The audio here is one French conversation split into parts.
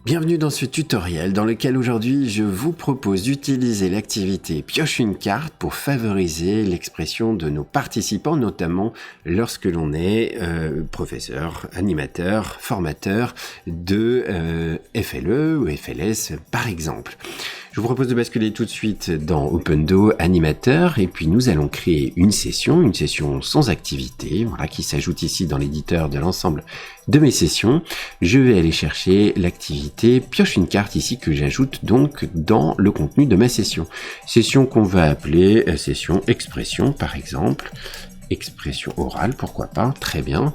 Bienvenue dans ce tutoriel dans lequel aujourd'hui je vous propose d'utiliser l'activité Pioche une carte pour favoriser l'expression de nos participants, notamment lorsque l'on est professeur, animateur, formateur de FLE ou FLS par exemple. Je vous propose de basculer tout de suite dans Opendo Animateur et puis nous allons créer une session sans activité, voilà, qui s'ajoute ici dans l'éditeur de l'ensemble de mes sessions. Je vais aller chercher l'activité Pioche une carte ici que j'ajoute donc dans le contenu de ma session. Session qu'on va appeler session expression par exemple. Expression orale, pourquoi pas, très bien.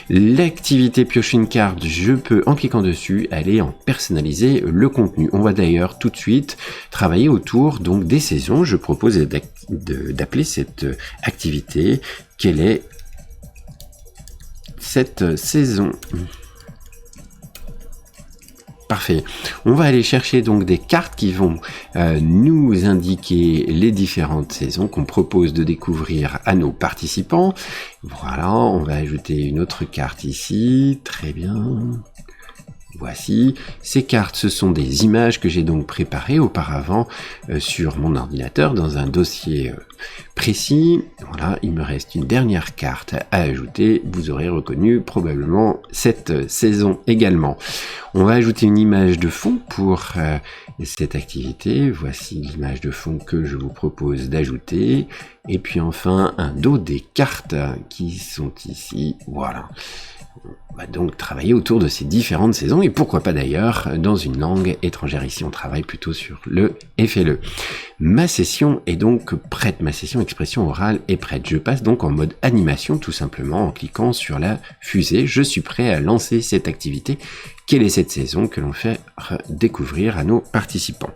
L'activité Pioche une carte, je peux, en cliquant dessus, aller en personnaliser le contenu. On va d'ailleurs tout de suite travailler autour donc des saisons. Je propose d'appeler cette activité, quelle est cette saison ? Parfait. On va aller chercher donc des cartes qui vont nous indiquer les différentes saisons qu'on propose de découvrir à nos participants. Voilà, on va ajouter une autre carte ici. Très bien. Voici, ces cartes, ce sont des images que j'ai donc préparées auparavant sur mon ordinateur dans un dossier précis. Voilà, il me reste une dernière carte à ajouter. Vous aurez reconnu probablement cette saison également. On va ajouter une image de fond pour cette activité. Voici l'image de fond que je vous propose d'ajouter. Et puis enfin, un dos des cartes qui sont ici. Voilà. On va donc travailler autour de ces différentes saisons et pourquoi pas d'ailleurs dans une langue étrangère. Ici on travaille plutôt sur le FLE. Ma session est donc prête, ma session expression orale est prête. Je passe donc en mode animation tout simplement en cliquant sur la fusée. Je suis prêt à lancer cette activité. Quelle est cette saison que l'on fait découvrir à nos participants?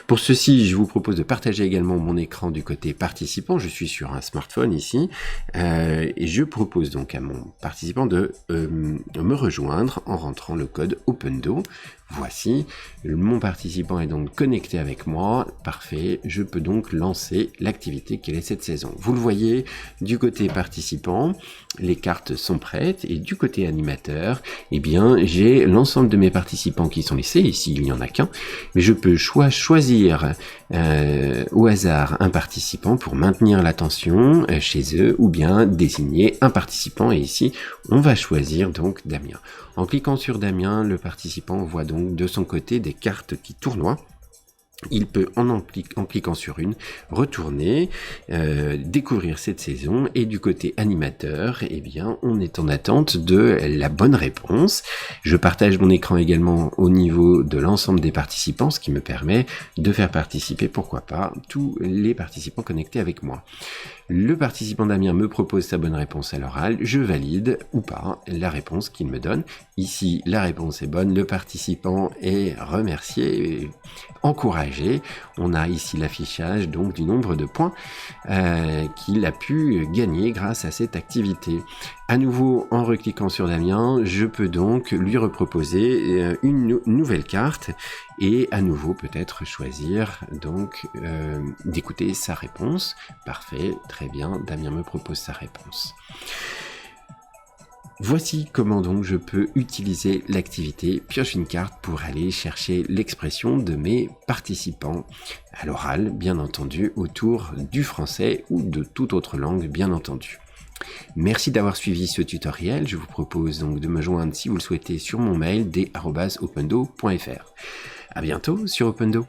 Pour ceci, je vous propose de partager également mon écran du côté participant. Je suis sur un smartphone ici et je propose donc à mon participant de me rejoindre en rentrant le code Opendo. Voici, mon participant est donc connecté avec moi, parfait, je peux donc lancer l'activité quelle est cette saison. Vous le voyez, du côté participant, les cartes sont prêtes et du côté animateur, eh bien j'ai l'ensemble de mes participants qui sont laissés, ici il n'y en a qu'un, mais je peux choisir au hasard un participant pour maintenir l'attention chez eux ou bien désigner un participant et ici on va choisir donc Damien. En cliquant sur Damien, le participant voit donc de son côté des cartes qui tournoient. Il peut, en cliquant sur une, retourner, découvrir cette saison, et du côté animateur, eh bien, on est en attente de la bonne réponse. Je partage mon écran également au niveau de l'ensemble des participants, ce qui me permet de faire participer, pourquoi pas, tous les participants connectés avec moi. Le participant Damien me propose sa bonne réponse à l'oral, je valide ou pas la réponse qu'il me donne. Ici, la réponse est bonne, le participant est remercié et encouragé. On a ici l'affichage donc du nombre de points qu'il a pu gagner grâce à cette activité. À nouveau, en recliquant sur Damien, je peux donc lui reproposer une nouvelle carte et à nouveau peut-être choisir donc d'écouter sa réponse. Parfait, très bien, Damien me propose sa réponse. Voici comment donc je peux utiliser l'activité Pioche une carte pour aller chercher l'expression de mes participants à l'oral, bien entendu, autour du français ou de toute autre langue, bien entendu. Merci d'avoir suivi ce tutoriel. Je vous propose donc de me joindre si vous le souhaitez sur mon mail d@opendo.fr. À bientôt sur Opendo.